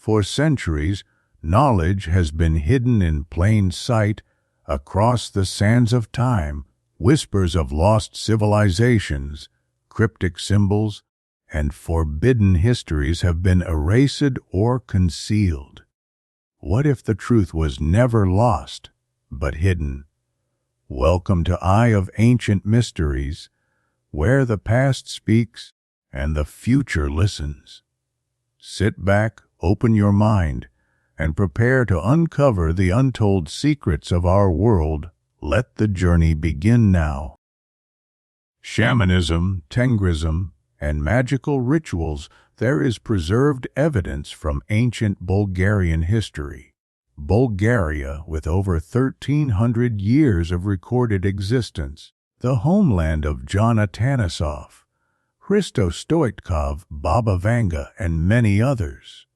For centuries, knowledge has been hidden in plain sight across the sands of time. Whispers of lost civilizations, cryptic symbols, and forbidden histories have been erased or concealed. What if the truth was never lost, but hidden? Welcome to Eye of Ancient Mysteries, where the past speaks and the future listens. Sit back, open your mind, and prepare to uncover the untold secrets of our world. Let the journey begin now. Shamanism, Tengrism, and magical rituals. There is preserved evidence from ancient Bulgarian history. Bulgaria, with over 1,300 years of recorded existence, the homeland of John Atanisov, Hristo Stoichkov, Baba Vanga, and many others.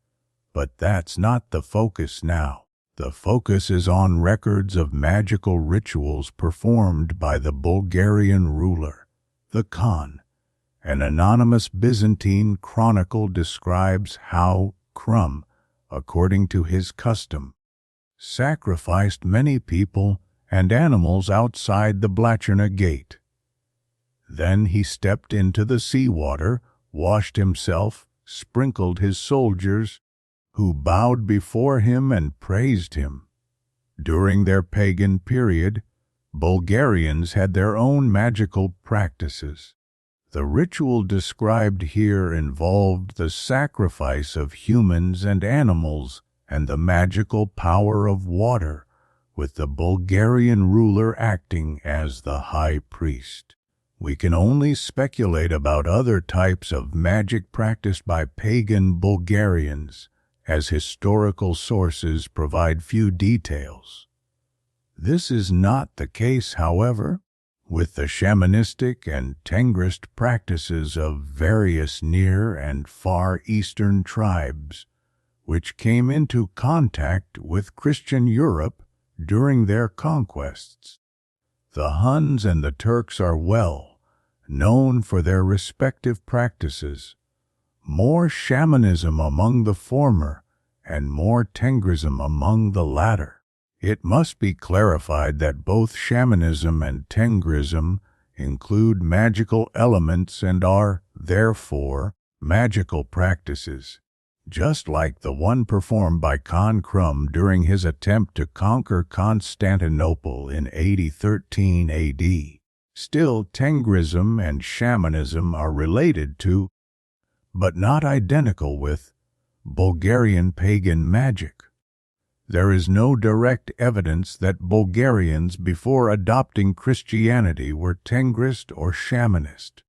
But that's not the focus now. The focus is on records of magical rituals performed by the Bulgarian ruler, the Khan. An anonymous Byzantine chronicle describes how Krum, according to his custom, sacrificed many people and animals outside the Blachina gate. Then he stepped into the seawater, washed himself, sprinkled his soldiers, who bowed before him and praised him. During their pagan period, Bulgarians had their own magical practices. The ritual described here involved the sacrifice of humans and animals and the magical power of water, with the Bulgarian ruler acting as the high priest. We can only speculate about other types of magic practiced by pagan Bulgarians, as historical sources provide few details. This is not the case, however, with the shamanistic and Tengrist practices of various Near and Far Eastern tribes, which came into contact with Christian Europe during their conquests. The Huns and the Turks are well known for their respective practices. More shamanism among the former, and more Tengrism among the latter. It must be clarified that both shamanism and Tengrism include magical elements and are, therefore, magical practices, just like the one performed by Khan Krum during his attempt to conquer Constantinople in 8013 AD. Still, Tengrism and shamanism are related to, but not identical with, Bulgarian pagan magic. There is no direct evidence that Bulgarians before adopting Christianity were Tengrist or shamanist.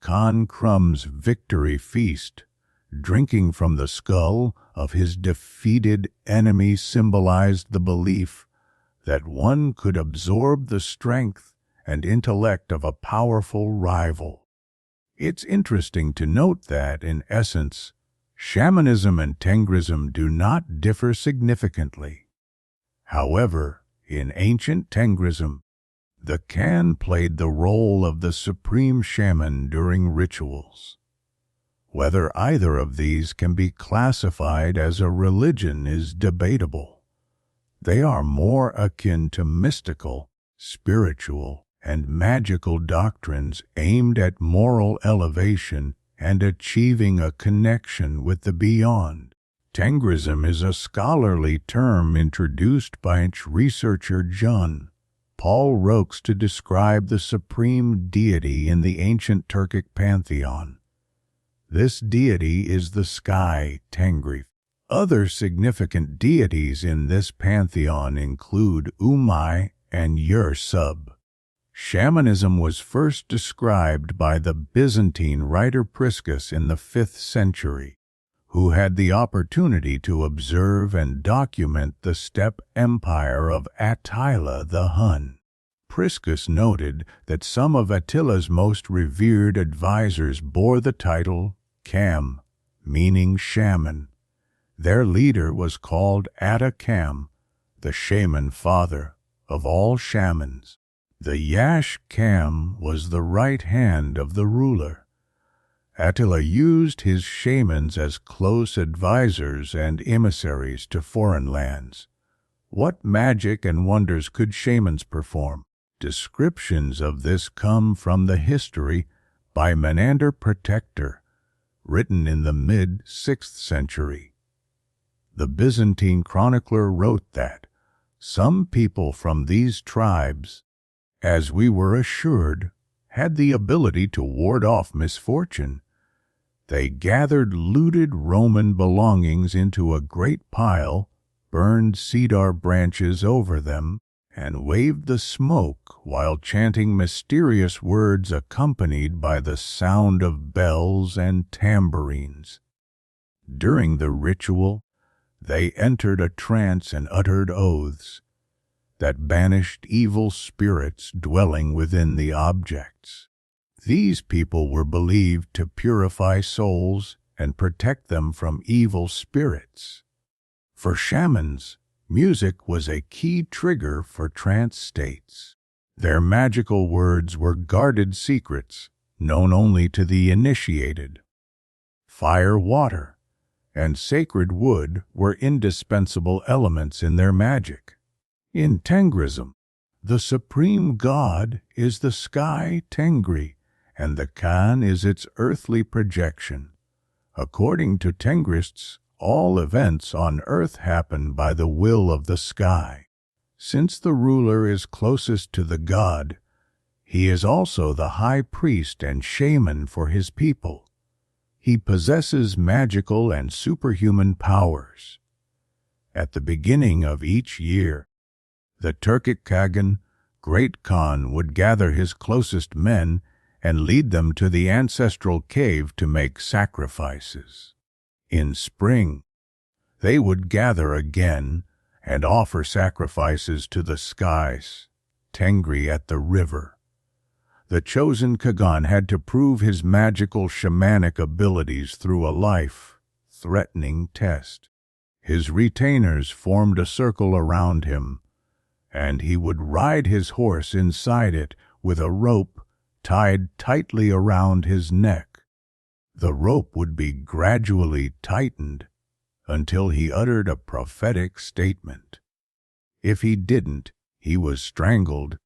Khan Krum's victory feast, drinking from the skull of his defeated enemy, symbolized the belief that one could absorb the strength and intellect of a powerful rival. It's interesting to note that, in essence, shamanism and Tengrism do not differ significantly. However, in ancient Tengrism, the Khan played the role of the supreme shaman during rituals. Whether either of these can be classified as a religion is debatable. They are more akin to mystical, spiritual, and magical doctrines aimed at moral elevation and achieving a connection with the beyond. Tengrism is a scholarly term introduced by researcher John Paul Rokes to describe the supreme deity in the ancient Turkic pantheon. This deity is the sky, Tengrist. Other significant deities in this pantheon include Umai and Yer-Sub. Shamanism was first described by the Byzantine writer Priscus in the 5th century, who had the opportunity to observe and document the steppe empire of Attila the Hun. Priscus noted that some of Attila's most revered advisors bore the title Kam, meaning shaman. Their leader was called Atta Kam, the shaman father of all shamans. The Yash Kam was the right hand of the ruler, Attila used his shamans as close advisors and emissaries to foreign lands. What magic and wonders could shamans perform? Descriptions of this come from the history by Menander Protector, written in the mid-6th century. The Byzantine chronicler wrote that some people from these tribes, as we were assured, had the ability to ward off misfortune. They gathered looted Roman belongings into a great pile, burned cedar branches over them, and waved the smoke while chanting mysterious words accompanied by the sound of bells and tambourines. During the ritual, they entered a trance and uttered oaths that banished evil spirits dwelling within the objects. These people were believed to purify souls and protect them from evil spirits. For shamans, music was a key trigger for trance states. Their magical words were guarded secrets, known only to the initiated. Fire, water, and sacred wood were indispensable elements in their magic. In Tengrism, the supreme god is the sky Tengri, and the Khan is its earthly projection. According to Tengrists, all events on earth happen by the will of the sky. Since the ruler is closest to the god, he is also the high priest and shaman for his people. He possesses magical and superhuman powers. At the beginning of each year, the Turkic Pagan, Great Khan, would gather his closest men and lead them to the ancestral cave to make sacrifices. In spring, they would gather again and offer sacrifices to the skies, Tengri at the river. The chosen Khagan had to prove his magical shamanic abilities through a life-threatening test. His retainers formed a circle around him, and he would ride his horse inside it with a rope tied tightly around his neck. The rope would be gradually tightened until he uttered a prophetic statement. If he didn't, he was strangled,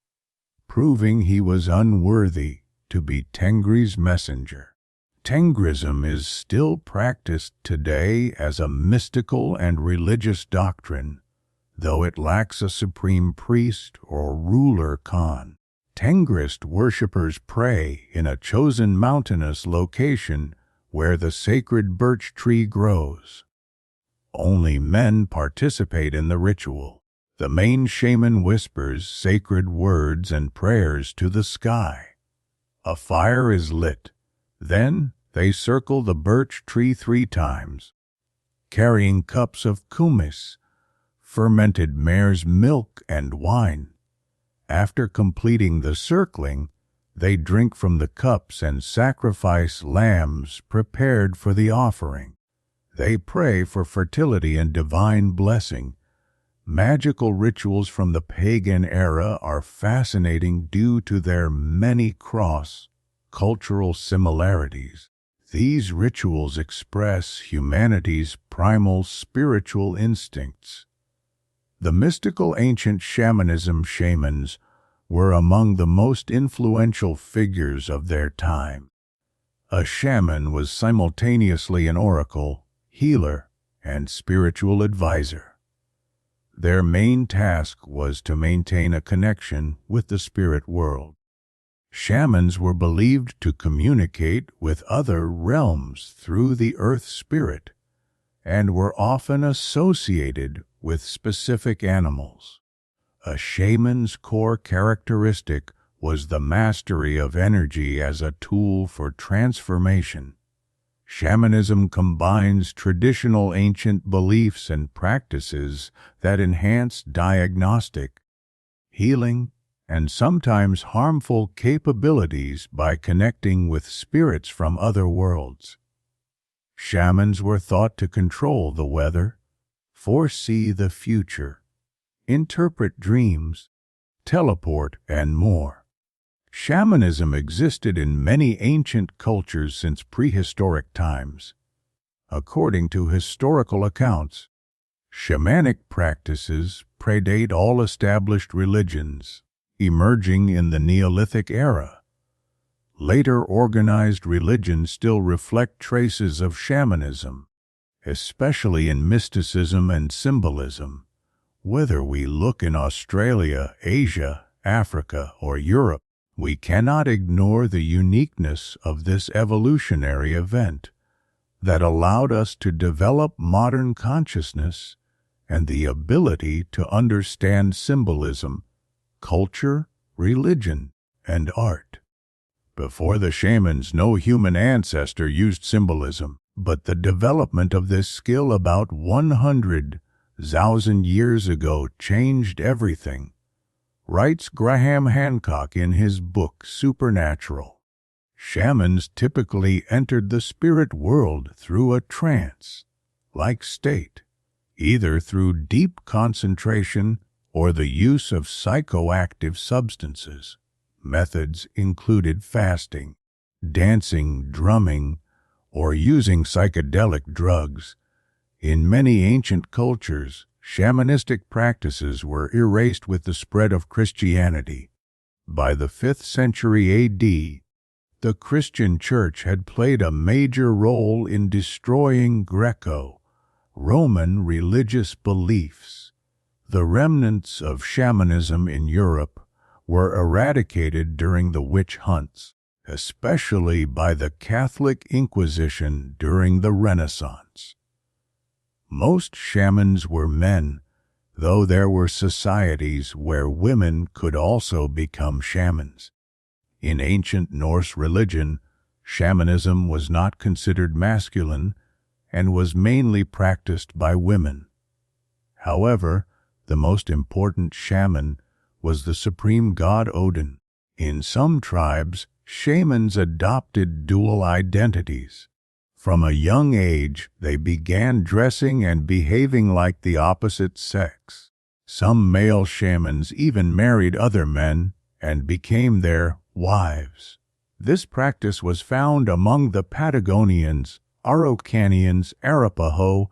proving he was unworthy to be Tengri's messenger. Tengrism is still practiced today as a mystical and religious doctrine, though it lacks a supreme priest or ruler Khan. Tengrist worshippers pray in a chosen mountainous location where the sacred birch tree grows. Only men participate in the ritual. The main shaman whispers sacred words and prayers to the sky. A fire is lit. Then they circle the birch tree 3 times, carrying cups of kumis, fermented mare's milk, and wine. After completing the circling, they drink from the cups and sacrifice lambs prepared for the offering. They pray for fertility and divine blessing. Magical rituals from the pagan era are fascinating due to their many cross-cultural similarities. These rituals express humanity's primal spiritual instincts. The mystical ancient shamanism shamans were among the most influential figures of their time. A shaman was simultaneously an oracle, healer, and spiritual advisor. Their main task was to maintain a connection with the spirit world. Shamans were believed to communicate with other realms through the earth spirit, and were often associated with specific animals. A shaman's core characteristic was the mastery of energy as a tool for transformation. Shamanism combines traditional ancient beliefs and practices that enhance diagnostic, healing, and sometimes harmful capabilities by connecting with spirits from other worlds. Shamans were thought to control the weather, foresee the future, interpret dreams, teleport, and more. Shamanism existed in many ancient cultures since prehistoric times. According to historical accounts, shamanic practices predate all established religions, emerging in the Neolithic era. Later organized religions still reflect traces of shamanism, especially in mysticism and symbolism. Whether we look in Australia, Asia, Africa, or Europe, we cannot ignore the uniqueness of this evolutionary event that allowed us to develop modern consciousness and the ability to understand symbolism, culture, religion, and art. Before the shamans, no human ancestor used symbolism, but the development of this skill about 100,000 years ago changed everything, writes Graham Hancock in his book Supernatural. Shamans typically entered the spirit world through a trance-like state, either through deep concentration or the use of psychoactive substances. Methods included fasting, dancing, drumming, or using psychedelic drugs. In many ancient cultures, shamanistic practices were erased with the spread of Christianity. By the 5th century A.D., the Christian Church had played a major role in destroying Greco-Roman religious beliefs. The remnants of shamanism in Europe were eradicated during the witch hunts, especially by the Catholic Inquisition during the Renaissance. Most shamans were men, though there were societies where women could also become shamans. In ancient Norse religion, shamanism was not considered masculine and was mainly practiced by women. However, the most important shaman was the supreme god Odin. In some tribes, shamans adopted dual identities. From a young age, they began dressing and behaving like the opposite sex. Some male shamans even married other men and became their wives. This practice was found among the Patagonians, Araucanians, Arapaho,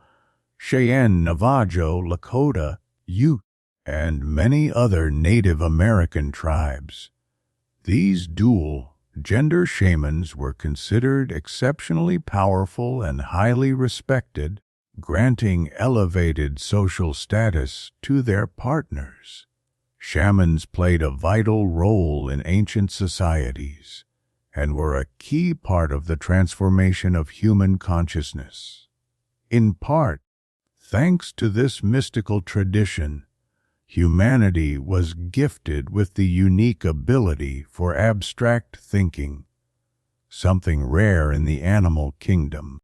Cheyenne, Navajo, Lakota, Ute, and many other Native American tribes. These dual-gender shamans were considered exceptionally powerful and highly respected, granting elevated social status to their partners. Shamans played a vital role in ancient societies and were a key part of the transformation of human consciousness. In part, thanks to this mystical tradition, humanity was gifted with the unique ability for abstract thinking, something rare in the animal kingdom.